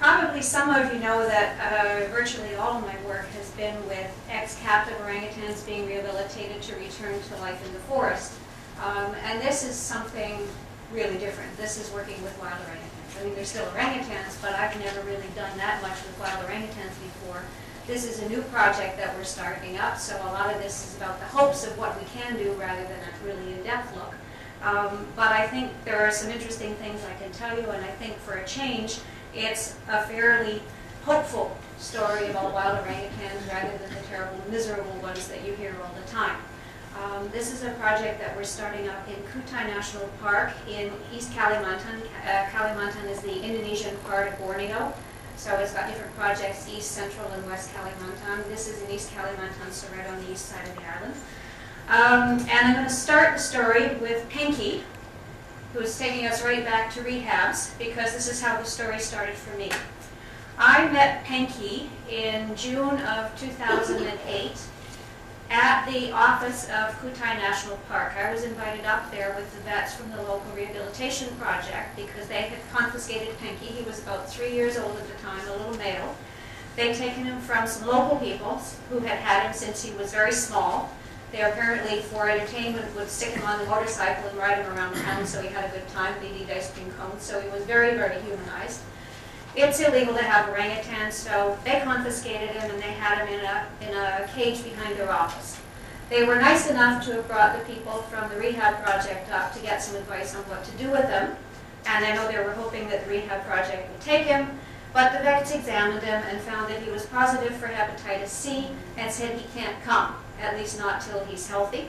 Probably some of you know that virtually all of my work has been with ex-captive orangutans being rehabilitated to return to life in the forest. And this is something really different. This is working with wild orangutans. I mean, they're still orangutans, but I've never really done that much with wild orangutans before. This is a new project that we're starting up, so a lot of this is about the hopes of what we can do rather than a really in-depth look. But I think there are some interesting things I can tell you, and I think for a change, it's a fairly hopeful story about wild orangutans rather than the terrible, miserable ones that you hear all the time. This is a project that we're starting up in Kutai National Park in East Kalimantan. Kalimantan is the Indonesian part of Borneo, so it's got different projects, East, Central, and West Kalimantan. This is in East Kalimantan, so right on the east side of the island. And I'm going to start the story with Pinky, who is taking us right back to rehabs, because this is how the story started for me. I met Pinky in June of 2008 at the office of Kutai National Park. I was invited up there with the vets from the local rehabilitation project because they had confiscated Pinky. He was about 3 years old at the time, a little male. They'd taken him from some local people who had had him since he was very small. They apparently, for entertainment, would stick him on the motorcycle and ride him around town so he had a good time. They'd eat ice cream cones, so he was very, very humanized. It's illegal to have orangutans, so they confiscated him and they had him in a cage behind their office. They were nice enough to have brought the people from the rehab project up to get some advice on what to do with him. And I know they were hoping that the rehab project would take him, but the vets examined him and found that he was positive for hepatitis C and said he can't come, at least not till he's healthy.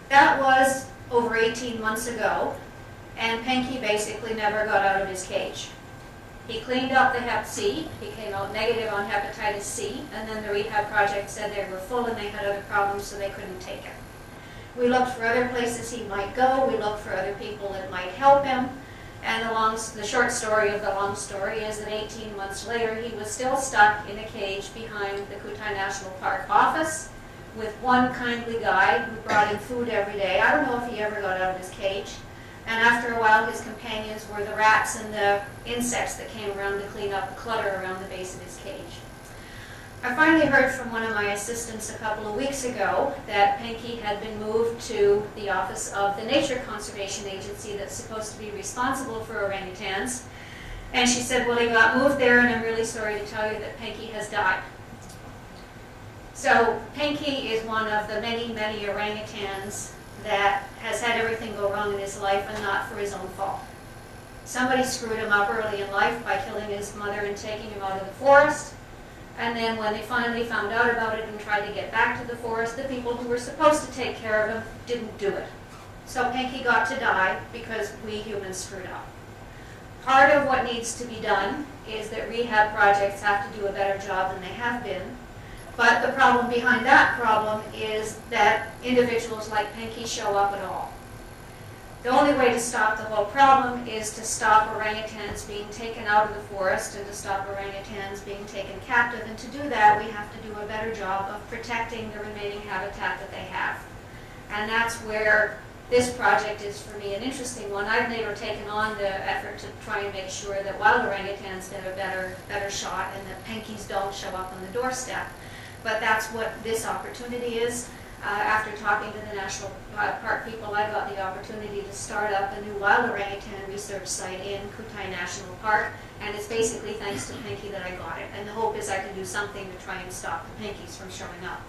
That was over 18 months ago, and Pinky basically never got out of his cage. He cleaned up the hep C, he came out negative on hepatitis C, and then the rehab project said they were full and they had other problems so they couldn't take him. We looked for other places he might go, we looked for other people that might help him, and the short story of the long story is that 18 months later he was still stuck in a cage behind the Kutai National Park office with one kindly guy who brought him food every day. I don't know if he ever got out of his cage. And after a while, his companions were the rats and the insects that came around to clean up the clutter around the base of his cage. I finally heard from one of my assistants a couple of weeks ago that Pinky had been moved to the office of the Nature Conservation Agency that's supposed to be responsible for orangutans. And she said, well, he got moved there, and I'm really sorry to tell you that Pinky has died. So Pinky is one of the many, many orangutans that has had everything go wrong in his life and not for his own fault. Somebody screwed him up early in life by killing his mother and taking him out of the forest. And then when they finally found out about it and tried to get back to the forest, the people who were supposed to take care of him didn't do it. So Pinky got to die because we humans screwed up. Part of what needs to be done is that rehab projects have to do a better job than they have been. But the problem behind that problem is that individuals like Pinky show up at all. The only way to stop the whole problem is to stop orangutans being taken out of the forest and to stop orangutans being taken captive. And to do that, we have to do a better job of protecting the remaining habitat that they have. And that's where this project is, for me, an interesting one. I've later taken on the effort to try and make sure that wild orangutans get a better shot and that Pinkies don't show up on the doorstep. But that's what this opportunity is. After talking to the National Park people, I got the opportunity to start up a new wild orangutan research site in Kutai National Park, and it's basically thanks to Pinky that I got it. And the hope is I can do something to try and stop the Pinkies from showing up.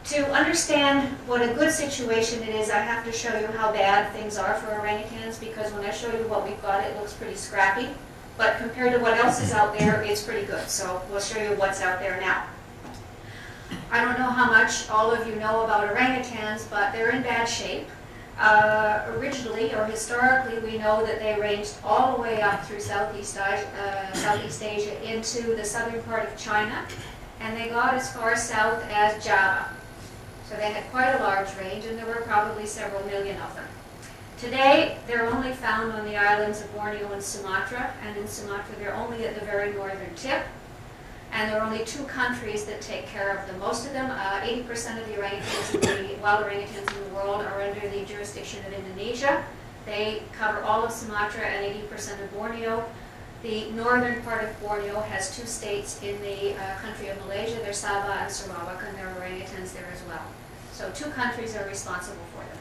To understand what a good situation it is, I have to show you how bad things are for orangutans, because when I show you what we've got, it looks pretty scrappy. But compared to what else is out there, it's pretty good. So we'll show you what's out there now. I don't know how much all of you know about orangutans, but they're in bad shape. Originally, or historically, we know that they ranged all the way up through Southeast Asia into the southern part of China, and they got as far south as Java. So they had quite a large range, and there were probably several million of them. Today, they're only found on the islands of Borneo and Sumatra, and in Sumatra they're only at the very northern tip. And there are only 2 countries that take care of them. Most of them, 80% of the orangutans, the wild orangutans in the world, are under the jurisdiction of Indonesia. They cover all of Sumatra and 80% of Borneo. The northern part of Borneo has two states in the country of Malaysia. There's Sabah and Sarawak, and there are orangutans there as well. So two countries are responsible for them.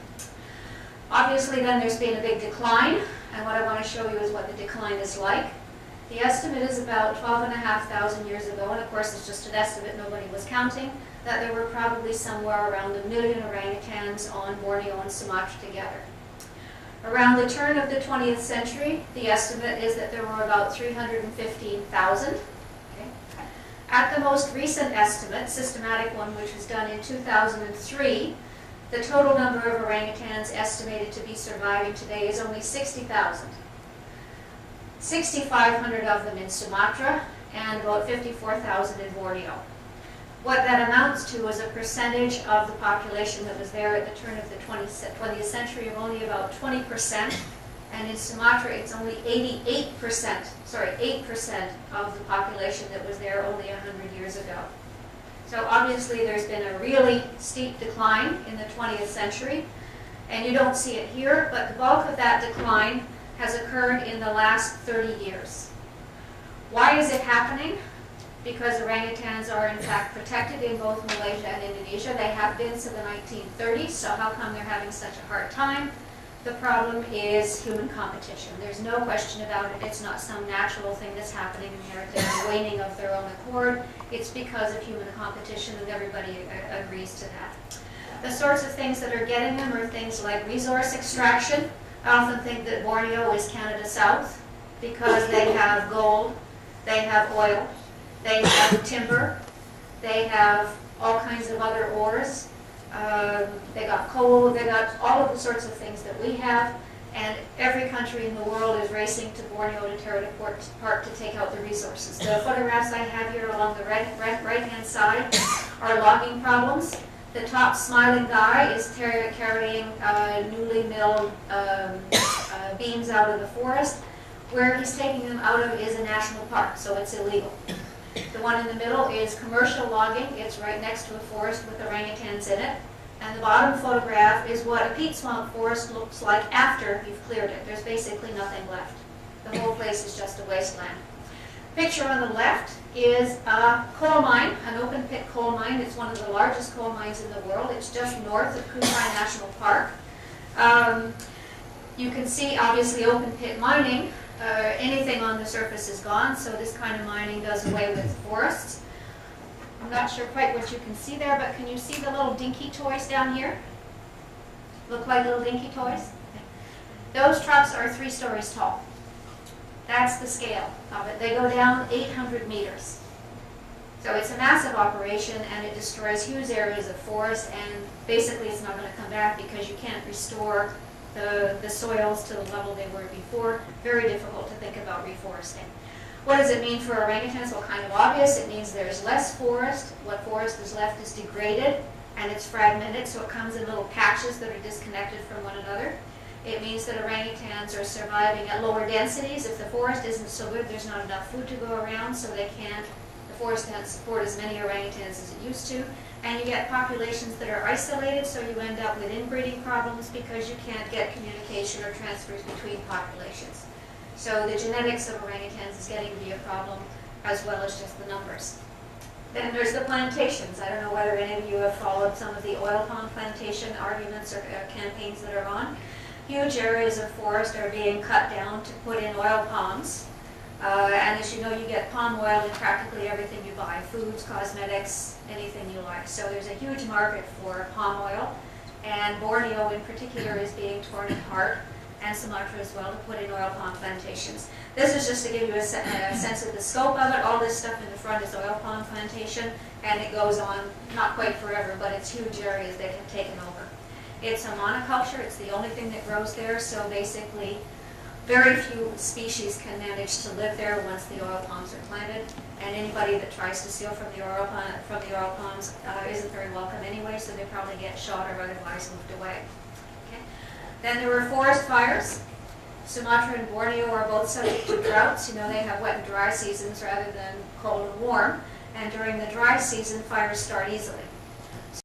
Obviously then there's been a big decline, and what I want to show you is what the decline is like. The estimate is about 12,500 years ago, and of course it's just an estimate, nobody was counting, that there were probably somewhere around 1 million orangutans on Borneo and Sumatra together. Around the turn of the 20th century, the estimate is that there were about 315,000. Okay. At the most recent estimate, systematic one, which was done in 2003, the total number of orangutans estimated to be surviving today is only 60,000. 6,500 of them in Sumatra and about 54,000 in Borneo. What that amounts to is a percentage of the population that was there at the turn of the 20th century of only about 20%, and in Sumatra it's only 8% of the population that was there only 100 years ago. So obviously there's been a really steep decline in the 20th century, and you don't see it here, but the bulk of that decline has occurred in the last 30 years. Why is it happening? Because orangutans are in fact protected in both Malaysia and Indonesia. They have been since the 1930s, so how come they're having such a hard time? The problem is human competition. There's no question about it. It's not some natural thing that's happening and they're waning of their own accord. It's because of human competition, and everybody agrees to that. The sorts of things that are getting them are things like resource extraction. I often think that Borneo is Canada South because they have gold, they have oil, they have timber, they have all kinds of other ores, they got coal, they got all of the sorts of things that we have, and every country in the world is racing to Borneo to tear it apart to take out the resources. The photographs I have here along the right-hand side are logging problems. The top smiling guy is carrying newly milled beams out of the forest. Where he's taking them out of is a national park, so it's illegal. The one in the middle is commercial logging. It's right next to a forest with orangutans in it. And the bottom photograph is what a peat swamp forest looks like after you've cleared it. There's basically nothing left. The whole place is just a wasteland. Picture on the left is a coal mine, an open pit coal mine. It's one of the largest coal mines in the world. It's just north of Kutai National Park. You can see obviously open pit mining. Anything on the surface is gone, so this kind of mining does away with forests. I'm not sure quite what you can see there, but can you see the little dinky toys down here? Look like little dinky toys? Those trucks are 3 stories tall. That's the scale of it. They go down 800 meters. So it's a massive operation, and it destroys huge areas of forest, and basically it's not going to come back because you can't restore the soils to the level they were before. Very difficult to think about reforesting. What does it mean for orangutans? Well, kind of obvious. It means there's less forest. What forest is left is degraded, and it's fragmented, so it comes in little patches that are disconnected from one another. It means that orangutans are surviving at lower densities. If the forest isn't so good, there's not enough food to go around, so the forest can't support as many orangutans as it used to. And you get populations that are isolated, so you end up with inbreeding problems because you can't get communication or transfers between populations. So the genetics of orangutans is getting to be a problem, as well as just the numbers. Then there's the plantations. I don't know whether any of you have followed some of the oil palm plantation arguments or campaigns that are on. Huge areas of forest are being cut down to put in oil palms. And as you know, you get palm oil in practically everything you buy, foods, cosmetics, anything you like. So there's a huge market for palm oil, and Borneo in particular is being torn apart, and Sumatra as well, to put in oil palm plantations. This is just to give you a sense of the scope of it. All this stuff in the front is oil palm plantation, and it goes on, not quite forever, but it's huge areas that have taken over. It's a monoculture. It's the only thing that grows there, so basically very few species can manage to live there once the oil palms are planted, and anybody that tries to steal from the oil palms isn't very welcome anyway, so they probably get shot or otherwise moved away. Okay. Then there were forest fires. Sumatra and Borneo are both subject to droughts. You know, they have wet and dry seasons rather than cold and warm, and during the dry season, fires start easily.